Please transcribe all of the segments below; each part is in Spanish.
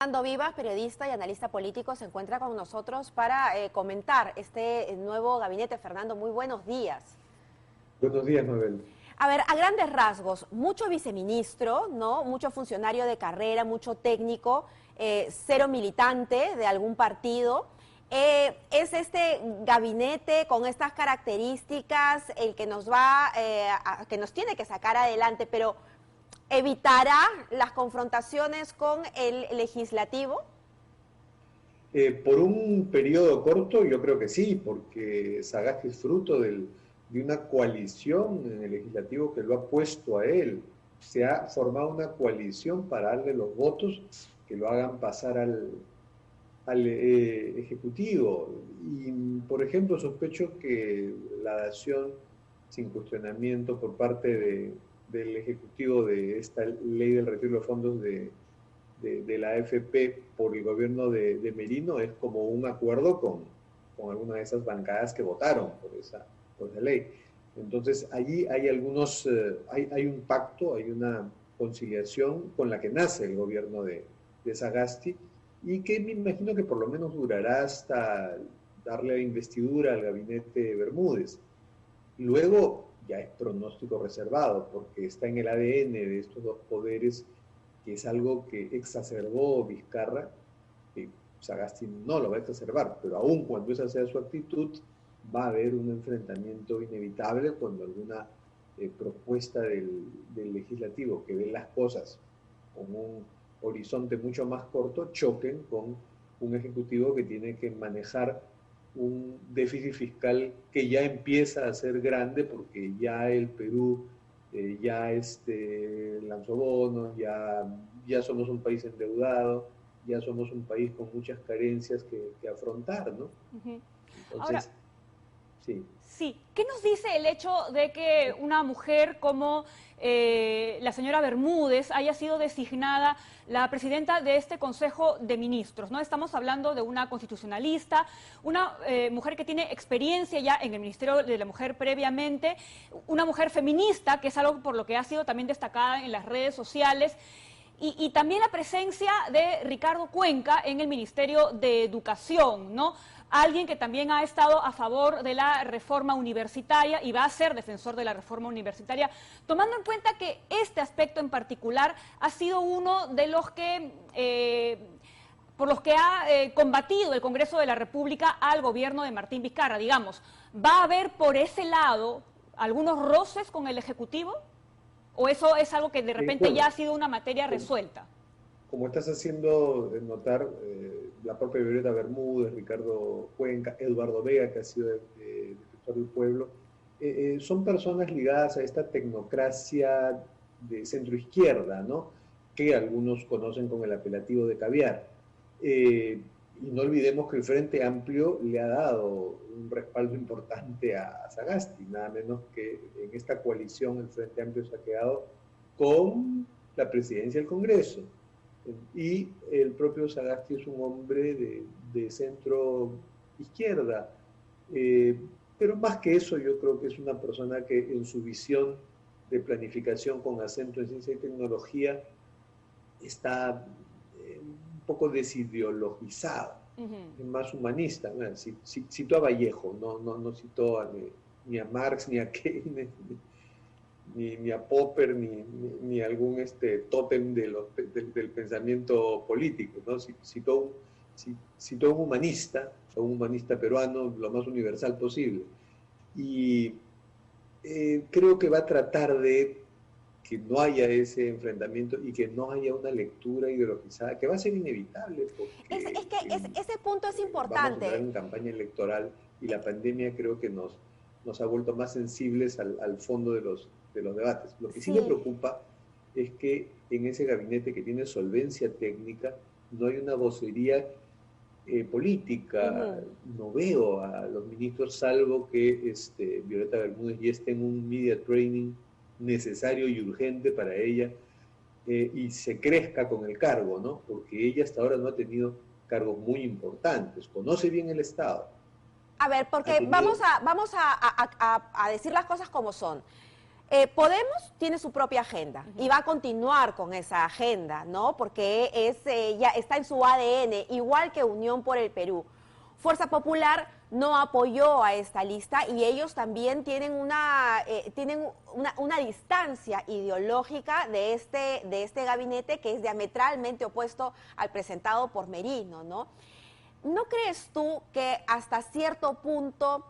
Fernando Vivas, periodista y analista político, se encuentra con nosotros para comentar este nuevo gabinete. Fernando, muy buenos días. Buenos días, Mabel. A ver, a grandes rasgos, mucho viceministro, ¿no? Mucho funcionario de carrera, mucho técnico, cero militante de algún partido. ¿Es este gabinete con estas características el que nos que nos tiene que sacar adelante, pero evitará las confrontaciones con el legislativo? Por un periodo corto yo creo que sí, porque Sagasti es fruto de una coalición en el legislativo que lo ha puesto a él. Se ha formado una coalición para darle los votos que lo hagan pasar al Ejecutivo. Y, por ejemplo, sospecho que la dación sin cuestionamiento por parte del Ejecutivo de esta ley del retiro de fondos de la AFP por el gobierno de Merino es como un acuerdo con alguna de esas bancadas que votaron por esa ley. Entonces, allí hay hay un pacto, hay una conciliación con la que nace el gobierno de Sagasti, y que me imagino que por lo menos durará hasta darle la investidura al gabinete Bermúdez. Luego ya es pronóstico reservado, porque está en el ADN de estos dos poderes, que es algo que exacerbó Vizcarra, que Sagasti no lo va a exacerbar, pero aún cuando esa sea su actitud, va a haber un enfrentamiento inevitable cuando alguna propuesta del legislativo que ve las cosas con un horizonte mucho más corto choquen con un ejecutivo que tiene que manejar un déficit fiscal que ya empieza a ser grande, porque ya el Perú ya lanzó bonos, ya somos un país endeudado, ya somos un país con muchas carencias que afrontar, ¿no? Uh-huh. Entonces, ahora, sí. Sí, ¿qué nos dice el hecho de que una mujer como la señora Bermúdez haya sido designada la presidenta de este Consejo de Ministros, ¿no? Estamos hablando de una constitucionalista, una mujer que tiene experiencia ya en el Ministerio de la Mujer previamente, una mujer feminista, que es algo por lo que ha sido también destacada en las redes sociales, y también la presencia de Ricardo Cuenca en el Ministerio de Educación, ¿no? Alguien que también ha estado a favor de la reforma universitaria y va a ser defensor de la reforma universitaria, tomando en cuenta que este aspecto en particular ha sido uno de los que, por los que ha combatido el Congreso de la República al gobierno de Martín Vizcarra. Digamos, ¿va a haber por ese lado algunos roces con el Ejecutivo? ¿O eso es algo que de repente ya ha sido una materia resuelta? Como estás haciendo notar, la propia Violeta Bermúdez, Ricardo Cuenca, Eduardo Vega, que ha sido defensor del pueblo, son personas ligadas a esta tecnocracia de centro-izquierda, ¿no? Que algunos conocen con el apelativo de caviar. Y no olvidemos que el Frente Amplio le ha dado un respaldo importante a Sagasti, nada menos que en esta coalición el Frente Amplio se ha quedado con la presidencia del Congreso. Y el propio Sagasti es un hombre de centro izquierda, pero más que eso yo creo que es una persona que en su visión de planificación con acento en ciencia y tecnología está un poco desideologizado, es más humanista. Bueno, citó a Vallejo, no citó ni a Marx, ni a Keynes, ni a Popper, ni algún tótem del pensamiento político, ¿no? Citó a un humanista peruano lo más universal posible. Y creo que va a tratar de que no haya ese enfrentamiento y que no haya una lectura ideologizada, que va a ser inevitable. Porque Es que ese punto es importante. Vamos a entrar en campaña electoral y la pandemia creo que nos ha vuelto más sensibles al fondo de los debates. Lo que sí me preocupa es que en ese gabinete que tiene solvencia técnica no hay una vocería política. No veo a los ministros, salvo que Violeta Bermúdez ya esté en un media training necesario y urgente para ella, y se crezca con el cargo, ¿no? Porque ella hasta ahora no ha tenido cargos muy importantes, conoce bien el Estado. A ver, porque vamos a decir las cosas como son. Podemos tiene su propia agenda y va a continuar con esa agenda, ¿no? Porque ya está en su ADN, igual que Unión por el Perú. Fuerza Popular no apoyó a esta lista y ellos también tienen una distancia ideológica de este gabinete que es diametralmente opuesto al presentado por Merino, ¿no? ¿No crees tú que hasta cierto punto,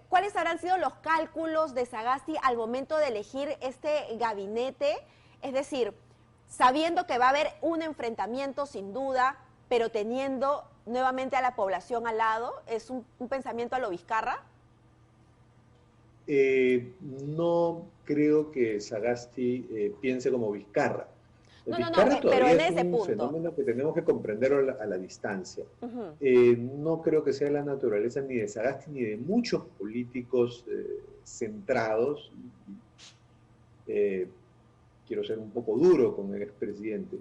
cuáles habrán sido los cálculos de Sagasti al momento de elegir este gabinete? Es decir, sabiendo que va a haber un enfrentamiento sin duda, pero teniendo nuevamente a la población al lado, ¿es un pensamiento a lo Vizcarra? No creo que Sagasti piense como Vizcarra. No, Vizcarra pero todavía en es ese un punto. fenómeno que tenemos que comprender a la distancia. No creo que sea la naturaleza ni de Sagasti ni de muchos políticos centrados. Quiero ser un poco duro con el expresidente,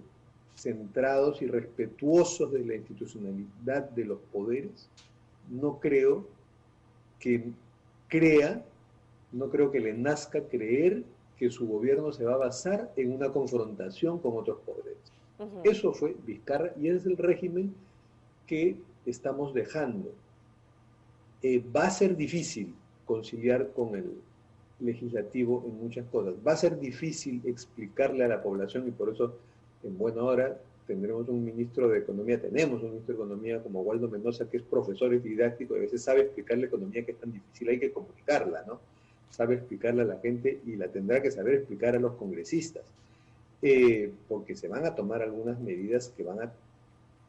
centrados y respetuosos de la institucionalidad de los poderes. No creo que no creo que le nazca creer que su gobierno se va a basar en una confrontación con otros poderes. Eso fue Vizcarra y es el régimen que estamos dejando. Va a ser difícil conciliar con el legislativo en muchas cosas. Va a ser difícil explicarle a la población y por eso en buena hora tenemos un ministro de Economía como Waldo Mendoza, que es profesor y didáctico, y a veces sabe explicar la economía que es tan difícil, hay que comunicarla, ¿no? Sabe explicarla a la gente y la tendrá que saber explicar a los congresistas, porque se van a tomar algunas medidas que van a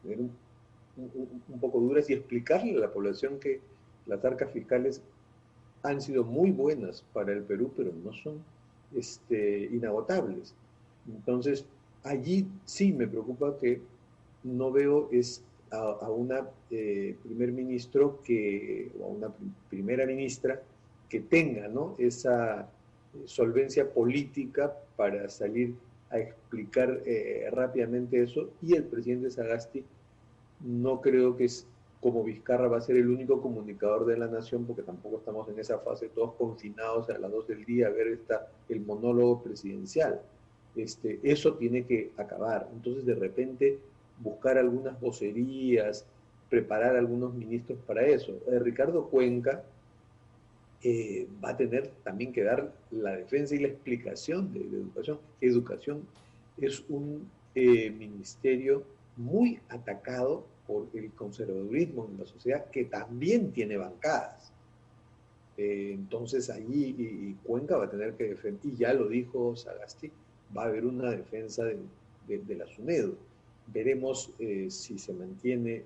tener un poco duras y explicarle a la población que las arcas fiscales han sido muy buenas para el Perú, pero no son inagotables. Entonces, allí sí me preocupa que no veo a una primer ministro o a una primera ministra que tenga, ¿no?, esa solvencia política para salir a explicar rápidamente eso, y el presidente Sagasti no creo que como Vizcarra va a ser el único comunicador de la nación, porque tampoco estamos en esa fase todos confinados a las 2 del día a ver el monólogo presidencial. Eso tiene que acabar. Entonces, de repente, buscar algunas vocerías, preparar algunos ministros para eso. Ricardo Cuenca va a tener también que dar la defensa y la explicación de educación. Educación es un ministerio muy atacado por el conservadurismo en la sociedad, que también tiene bancadas. Entonces allí y Cuenca va a tener que defender, y ya lo dijo Sagasti, va a haber una defensa de la SUNEDU. Veremos si se mantiene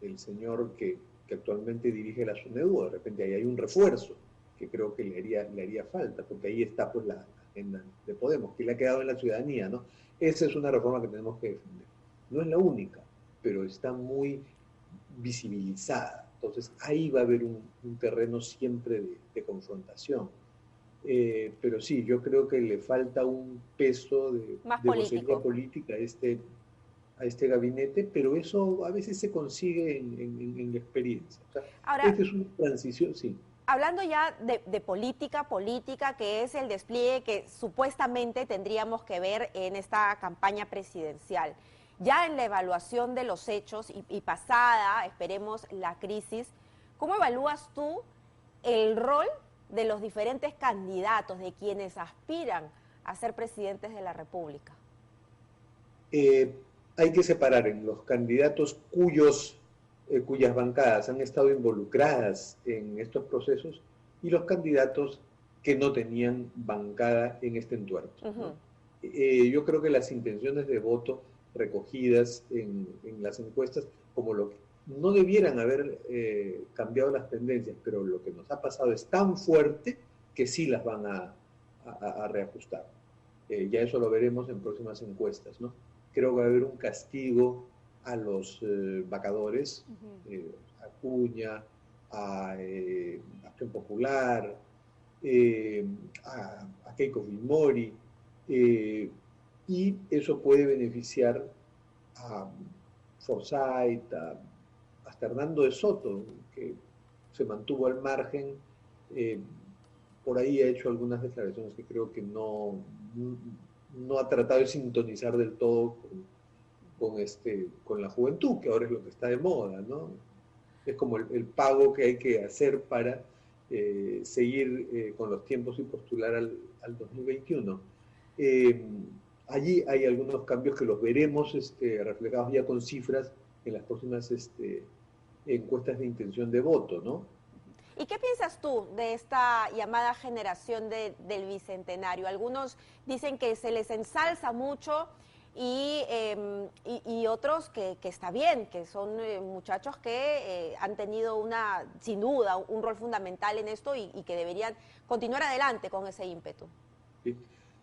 el señor que actualmente dirige la SUNEDU, o de repente ahí hay un refuerzo que creo que le haría falta, porque ahí está pues la agenda de Podemos, que le ha quedado en la ciudadanía, ¿no? Esa es una reforma que tenemos que defender. No es la única, pero está muy visibilizada. Entonces ahí va a haber un terreno siempre de confrontación. Pero sí, yo creo que le falta un peso de vocería política a este gabinete, pero eso a veces se consigue en la experiencia. O sea, ahora, esta es una transición, sí. Hablando ya de política, que es el despliegue que supuestamente tendríamos que ver en esta campaña presidencial. Ya en la evaluación de los hechos y pasada, esperemos, la crisis, ¿cómo evalúas tú el rol de los diferentes candidatos, de quienes aspiran a ser presidentes de la República? Hay que separar en los candidatos cuyas bancadas han estado involucradas en estos procesos y los candidatos que no tenían bancada en este entuerto, ¿no? Yo creo que las intenciones de voto recogidas en las encuestas, como lo que no debieran haber cambiado las tendencias, pero lo que nos ha pasado es tan fuerte que sí las van a reajustar. Ya eso lo veremos en próximas encuestas, ¿no? Creo que va a haber un castigo a los vacadores, a Acuña, a Acción Popular, a Keiko Fujimori, y eso puede beneficiar a Forsyth, hasta Hernando de Soto, que se mantuvo al margen por ahí ha hecho algunas declaraciones que creo que no ha tratado de sintonizar del todo con la juventud, que ahora es lo que está de moda, ¿no? Es como el pago que hay que hacer para seguir con los tiempos y postular al 2021. Allí hay algunos cambios que los veremos reflejados ya con cifras en las próximas encuestas de intención de voto, ¿no? ¿Y qué piensas tú de esta llamada generación del Bicentenario? Algunos dicen que se les ensalza mucho y otros que está bien, que son muchachos que han tenido sin duda, un rol fundamental en esto y que deberían continuar adelante con ese ímpetu. Sí.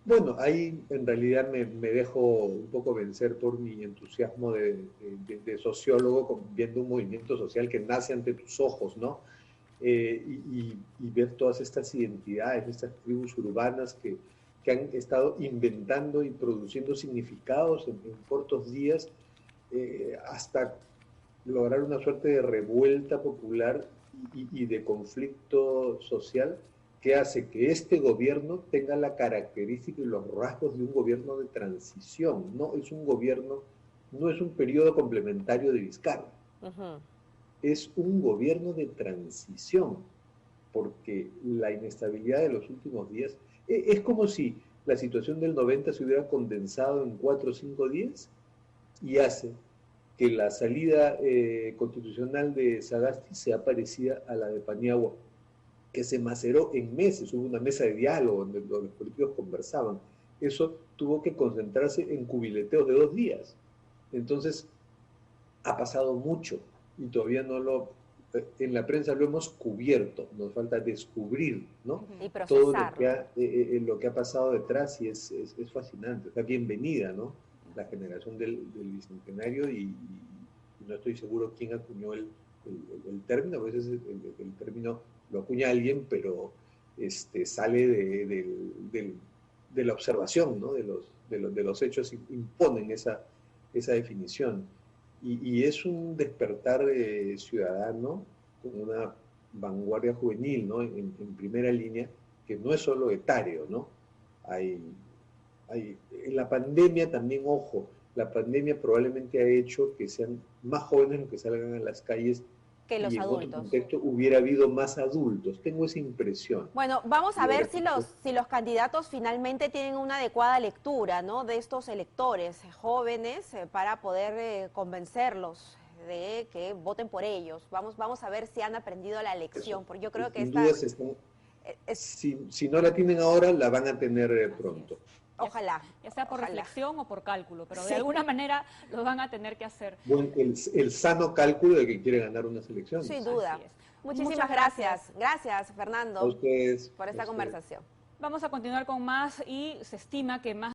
Bueno, ahí en realidad me dejo un poco vencer por mi entusiasmo de sociólogo, viendo un movimiento social que nace ante tus ojos, ¿no? Y ver todas estas identidades, estas tribus urbanas que han estado inventando y produciendo significados en cortos días hasta lograr una suerte de revuelta popular y de conflicto social que hace que este gobierno tenga la característica y los rasgos de un gobierno de transición. No es un gobierno, no es un periodo complementario de Vizcarra. Uh-huh. Es un gobierno de transición, porque la inestabilidad de los últimos días es como si la situación del 90 se hubiera condensado en 4 o 5 días y hace que la salida constitucional de Sagasti sea parecida a la de Paniagua, que se maceró en meses. Hubo una mesa de diálogo donde los políticos conversaban. Eso tuvo que concentrarse en cubileteos de 2 días. Entonces, ha pasado mucho y todavía en la prensa lo hemos cubierto, nos falta descubrir, ¿no? Y procesar. Todo lo que ha pasado detrás y es fascinante. O sea, bienvenida, ¿no? La generación del Bicentenario y no estoy seguro quién acuñó el término, a veces el término lo acuña alguien, pero sale de la observación, ¿no? De los hechos imponen esa definición. Y es un despertar ciudadano con una vanguardia juvenil, ¿no? En primera línea, que no es solo etario, ¿no? En la pandemia también, ojo, la pandemia probablemente ha hecho que sean más jóvenes los que salgan a las calles que los adultos. En otro contexto hubiera habido más adultos. Tengo esa impresión. Bueno, vamos a ver si los candidatos finalmente tienen una adecuada lectura, ¿no? De estos electores jóvenes para poder convencerlos de que voten por ellos. Vamos a ver si han aprendido la lección, porque yo creo que si no la tienen ahora, la van a tener pronto. Ojalá. Ya sea por reflexión o por cálculo, pero de alguna manera lo van a tener que hacer. Bueno, el sano cálculo de que quiere ganar unas elecciones. Sin duda. Muchísimas gracias. Gracias, Fernando, a ustedes, por esta conversación. Vamos a continuar con más y se estima que más